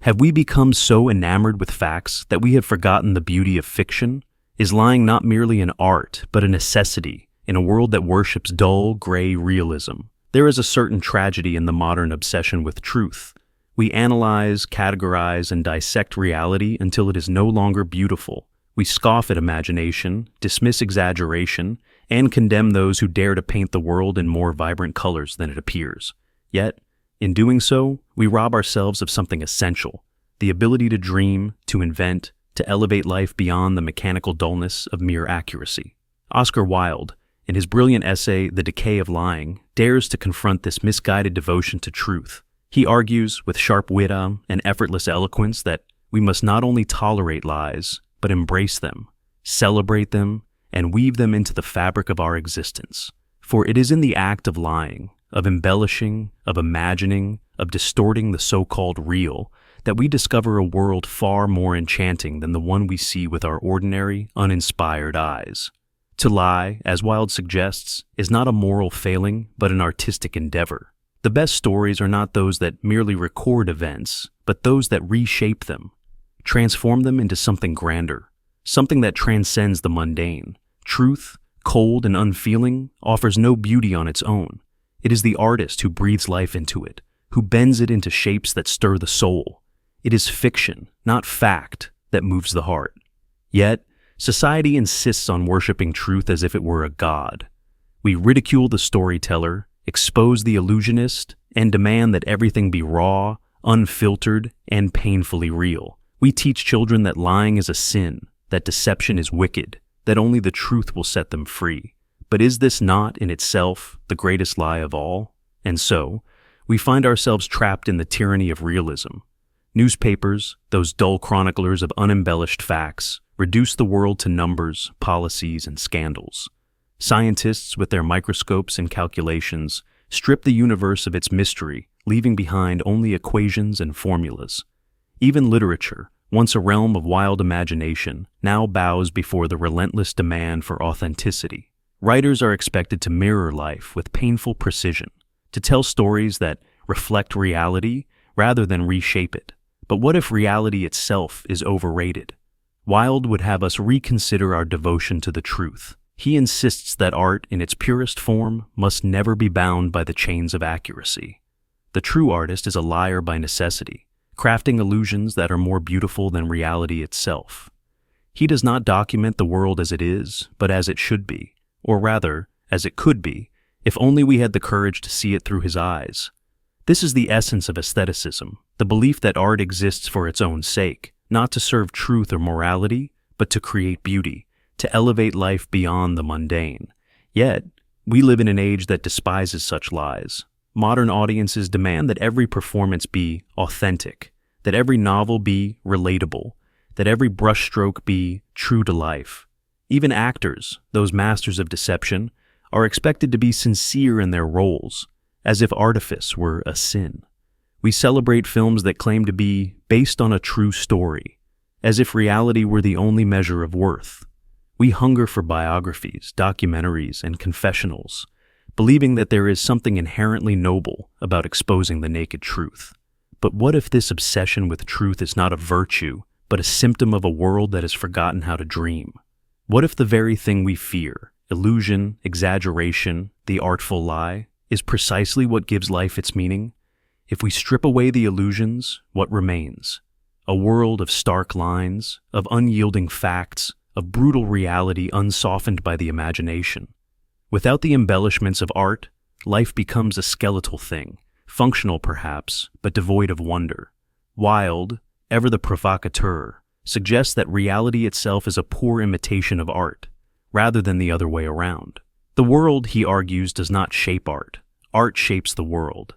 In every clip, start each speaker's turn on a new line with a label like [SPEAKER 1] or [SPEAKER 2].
[SPEAKER 1] Have we become so enamored with facts that we have forgotten the beauty of fiction? Is lying not merely an art, but a necessity in a world that worships dull, gray realism? There is a certain tragedy in the modern obsession with truth. We analyze, categorize, and dissect reality until it is no longer beautiful. We scoff at imagination, dismiss exaggeration, and condemn those who dare to paint the world in more vibrant colors than it appears. Yet, in doing so, we rob ourselves of something essential: the ability to dream, to invent, to elevate life beyond the mechanical dullness of mere accuracy. Oscar Wilde, in his brilliant essay, The Decay of Lying, dares to confront this misguided devotion to truth. He argues, with sharp wit and effortless eloquence, that we must not only tolerate lies, but embrace them, celebrate them, and weave them into the fabric of our existence. For it is in the act of lying, of embellishing, of imagining, of distorting the so-called real, that we discover a world far more enchanting than the one we see with our ordinary, uninspired eyes. To lie, as Wilde suggests, is not a moral failing, but an artistic endeavor. The best stories are not those that merely record events, but those that reshape them, transform them into something grander, something that transcends the mundane. Truth, cold and unfeeling, offers no beauty on its own. It is the artist who breathes life into it, who bends it into shapes that stir the soul. It is fiction, not fact, that moves the heart. Yet, society insists on worshiping truth as if it were a god. We ridicule the storyteller, expose the illusionist, and demand that everything be raw, unfiltered, and painfully real. We teach children that lying is a sin, that deception is wicked, that only the truth will set them free. But is this not, in itself, the greatest lie of all? And so, we find ourselves trapped in the tyranny of realism. Newspapers, those dull chroniclers of unembellished facts, reduce the world to numbers, policies, and scandals. Scientists, with their microscopes and calculations, strip the universe of its mystery, leaving behind only equations and formulas. Even literature, once a realm of wild imagination, now bows before the relentless demand for authenticity. Writers are expected to mirror life with painful precision, to tell stories that reflect reality rather than reshape it. But what if reality itself is overrated? Wilde would have us reconsider our devotion to the truth. He insists that art, in its purest form, must never be bound by the chains of accuracy. The true artist is a liar by necessity, crafting illusions that are more beautiful than reality itself. He does not document the world as it is, but as it should be, or rather, as it could be, if only we had the courage to see it through his eyes. This is the essence of aestheticism, the belief that art exists for its own sake, not to serve truth or morality, but to create beauty, to elevate life beyond the mundane. Yet, we live in an age that despises such lies. Modern audiences demand that every performance be authentic, that every novel be relatable, that every brushstroke be true to life. Even actors, those masters of deception, are expected to be sincere in their roles, as if artifice were a sin. We celebrate films that claim to be based on a true story, as if reality were the only measure of worth. We hunger for biographies, documentaries, and confessionals, believing that there is something inherently noble about exposing the naked truth. But what if this obsession with truth is not a virtue, but a symptom of a world that has forgotten how to dream? What if the very thing we fear, illusion, exaggeration, the artful lie, is precisely what gives life its meaning? If we strip away the illusions, what remains? A world of stark lines, of unyielding facts, of brutal reality unsoftened by the imagination. Without the embellishments of art, life becomes a skeletal thing, functional perhaps, but devoid of wonder. Wilde, ever the provocateur, suggests that reality itself is a poor imitation of art, rather than the other way around. The world, he argues, does not shape art. Art shapes the world.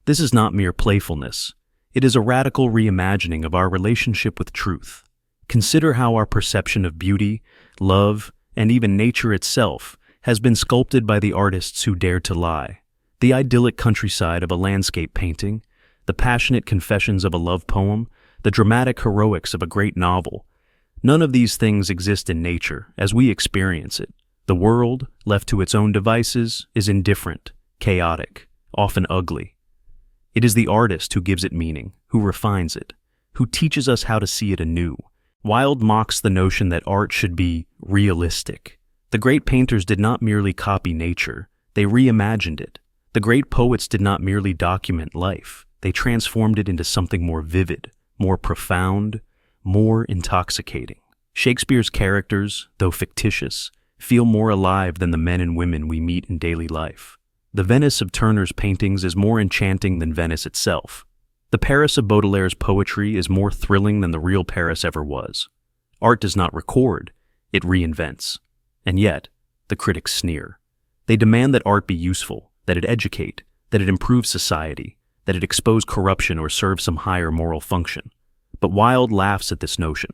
[SPEAKER 1] This is not mere playfulness. It is a radical reimagining of our relationship with truth. Consider how our perception of beauty, love, and even nature itself has been sculpted by the artists who dared to lie. The idyllic countryside of a landscape painting, the passionate confessions of a love poem, the dramatic heroics of a great novel. None of these things exist in nature as we experience it. The world, left to its own devices, is indifferent, chaotic, often ugly. It is the artist who gives it meaning, who refines it, who teaches us how to see it anew. Wilde mocks the notion that art should be realistic. The great painters did not merely copy nature, they reimagined it. The great poets did not merely document life, they transformed it into something more vivid, more profound, more intoxicating. Shakespeare's characters, though fictitious, feel more alive than the men and women we meet in daily life. The Venice of Turner's paintings is more enchanting than Venice itself. The Paris of Baudelaire's poetry is more thrilling than the real Paris ever was. Art does not record, it reinvents. And yet, the critics sneer. They demand that art be useful, that it educate, that it improve society, that it expose corruption or serve some higher moral function. But Wilde laughs at this notion.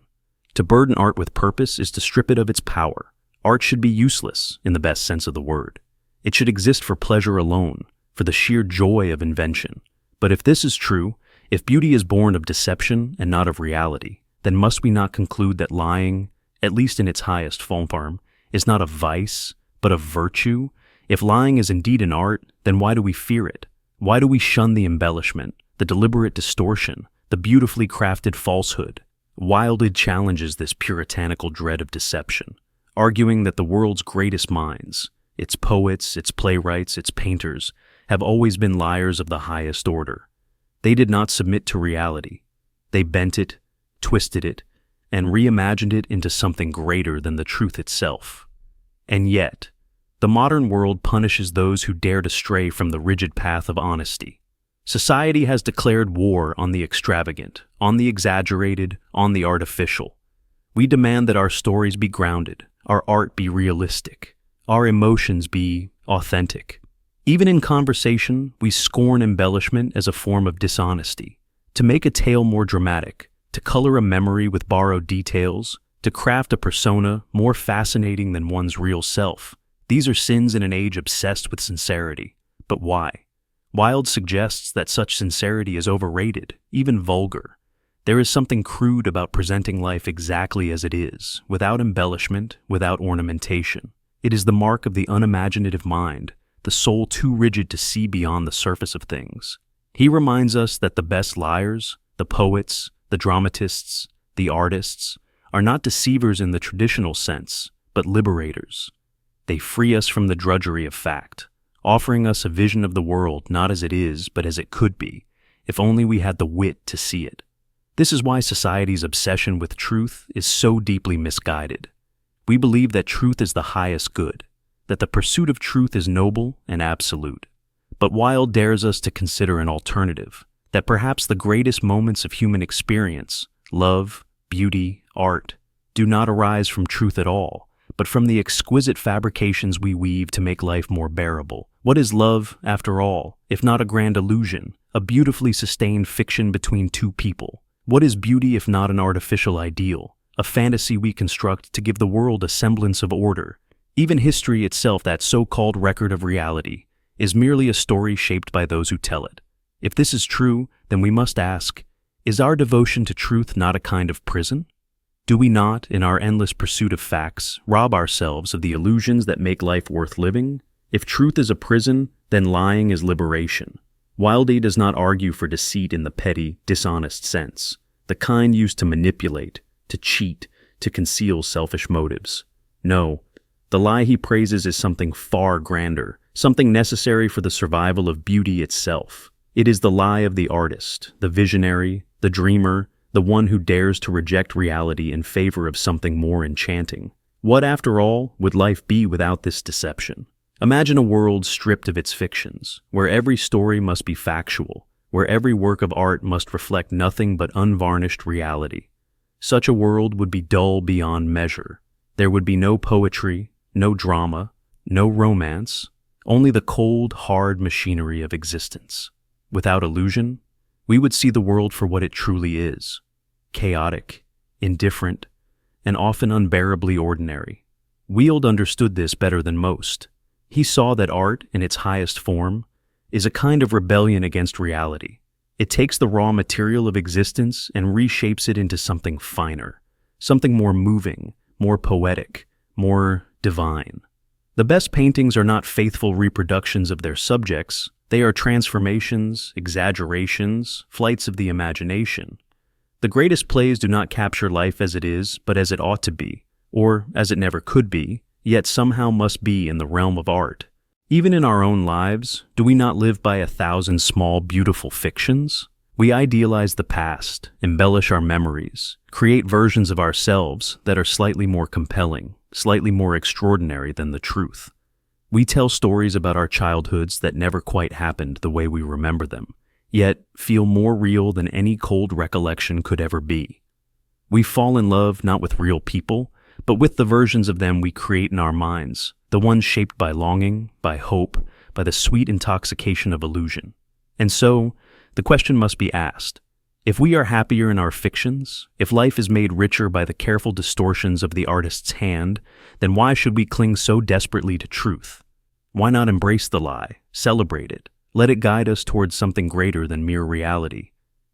[SPEAKER 1] To burden art with purpose is to strip it of its power. Art should be useless, in the best sense of the word. It should exist for pleasure alone, for the sheer joy of invention. But if this is true, if beauty is born of deception and not of reality, then must we not conclude that lying, at least in its highest form, is not a vice, but a virtue? If lying is indeed an art, then why do we fear it? Why do we shun the embellishment, the deliberate distortion, the beautifully crafted falsehood? Wilde challenges this puritanical dread of deception, arguing that the world's greatest minds, its poets, its playwrights, its painters, have always been liars of the highest order. They did not submit to reality. They bent it, twisted it, and reimagined it into something greater than the truth itself. And yet, the modern world punishes those who dare to stray from the rigid path of honesty. Society has declared war on the extravagant, on the exaggerated, on the artificial. We demand that our stories be grounded, our art be realistic, our emotions be authentic. Even in conversation, we scorn embellishment as a form of dishonesty. To make a tale more dramatic, to color a memory with borrowed details, to craft a persona more fascinating than one's real self, these are sins in an age obsessed with sincerity. But why? Wilde suggests that such sincerity is overrated, even vulgar. There is something crude about presenting life exactly as it is, without embellishment, without ornamentation. It is the mark of the unimaginative mind, the soul too rigid to see beyond the surface of things. He reminds us that the best liars, the poets, the dramatists, the artists, are not deceivers in the traditional sense, but liberators. They free us from the drudgery of fact, offering us a vision of the world not as it is, but as it could be, if only we had the wit to see it. This is why society's obsession with truth is so deeply misguided. We believe that truth is the highest good, that the pursuit of truth is noble and absolute. But Wilde dares us to consider an alternative, that perhaps the greatest moments of human experience, love, beauty, art, do not arise from truth at all, but from the exquisite fabrications we weave to make life more bearable. What is love, after all, if not a grand illusion, a beautifully sustained fiction between two people? What is beauty if not an artificial ideal, a fantasy we construct to give the world a semblance of order? Even history itself, that so-called record of reality, is merely a story shaped by those who tell it. If this is true, then we must ask, is our devotion to truth not a kind of prison? Do we not, in our endless pursuit of facts, rob ourselves of the illusions that make life worth living? If truth is a prison, then lying is liberation. Wilde does not argue for deceit in the petty, dishonest sense, the kind used to manipulate, to cheat, to conceal selfish motives. No, the lie he praises is something far grander, something necessary for the survival of beauty itself. It is the lie of the artist, the visionary, the dreamer, the one who dares to reject reality in favor of something more enchanting. What, after all, would life be without this deception? Imagine a world stripped of its fictions, where every story must be factual, where every work of art must reflect nothing but unvarnished reality. Such a world would be dull beyond measure. There would be no poetry, no drama, no romance, only the cold, hard machinery of existence. Without illusion, we would see the world for what it truly is: chaotic, indifferent, and often unbearably ordinary. Wilde understood this better than most. He saw that art, in its highest form, is a kind of rebellion against reality. It takes the raw material of existence and reshapes it into something finer, something more moving, more poetic, more divine. The best paintings are not faithful reproductions of their subjects. They are transformations, exaggerations, flights of the imagination. The greatest plays do not capture life as it is, but as it ought to be, or as it never could be, yet somehow must be in the realm of art. Even in our own lives, do we not live by 1,000 small, beautiful fictions? We idealize the past, embellish our memories, create versions of ourselves that are slightly more compelling, slightly more extraordinary than the truth. We tell stories about our childhoods that never quite happened the way we remember them, yet feel more real than any cold recollection could ever be. We fall in love not with real people, but with the versions of them we create in our minds, the ones shaped by longing, by hope, by the sweet intoxication of illusion. And so, the question must be asked, if we are happier in our fictions, if life is made richer by the careful distortions of the artist's hand, then why should we cling so desperately to truth? Why not embrace the lie, celebrate it, let it guide us towards something greater than mere reality?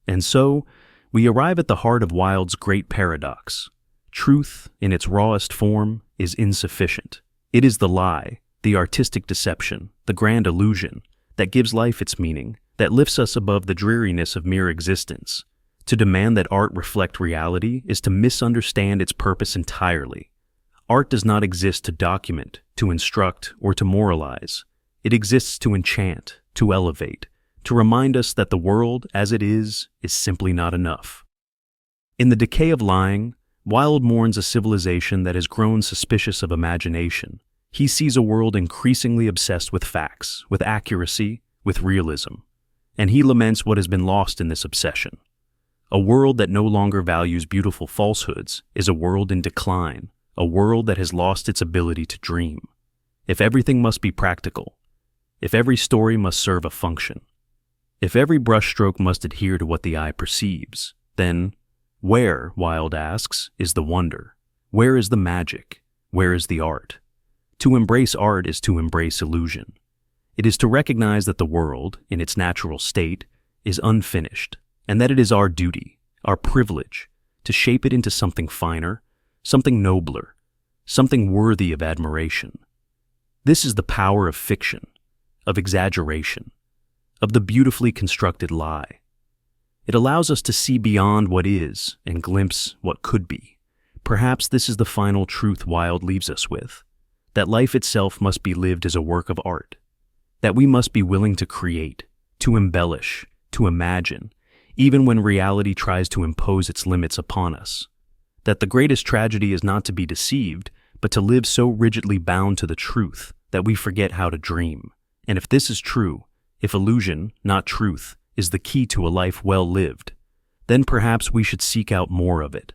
[SPEAKER 1] And so, we arrive at the heart of Wilde's great paradox. Truth, in its rawest form, is insufficient. It is the lie, the artistic deception, the grand illusion, that gives life its meaning, that lifts us above the dreariness of mere existence. To demand that art reflect reality is to misunderstand its purpose entirely. Art does not exist to document, to instruct, or to moralize. It exists to enchant, to elevate, to remind us that the world, as it is simply not enough. In The Decay of Lying, Wilde mourns a civilization that has grown suspicious of imagination. He sees a world increasingly obsessed with facts, with accuracy, with realism. And he laments what has been lost in this obsession. A world that no longer values beautiful falsehoods is a world in decline, a world that has lost its ability to dream. If everything must be practical, if every story must serve a function, if every brushstroke must adhere to what the eye perceives, then where, Wilde asks, is the wonder? Where is the magic? Where is the art? To embrace art is to embrace illusion. It is to recognize that the world, in its natural state, is unfinished, and that it is our duty, our privilege, to shape it into something finer, something nobler, something worthy of admiration. This is the power of fiction, of exaggeration, of the beautifully constructed lie. It allows us to see beyond what is and glimpse what could be. Perhaps this is the final truth Wilde leaves us with, that life itself must be lived as a work of art, that we must be willing to create, to embellish, to imagine, even when reality tries to impose its limits upon us. That the greatest tragedy is not to be deceived, but to live so rigidly bound to the truth that we forget how to dream. And if this is true, if illusion, not truth, is the key to a life well lived, then perhaps we should seek out more of it.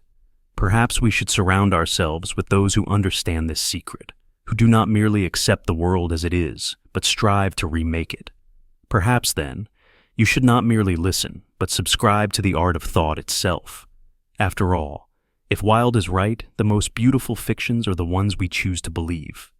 [SPEAKER 1] Perhaps we should surround ourselves with those who understand this secret, who do not merely accept the world as it is, but strive to remake it. Perhaps, then, you should not merely listen, but subscribe to the art of thought itself. After all, if Wilde is right, the most beautiful fictions are the ones we choose to believe.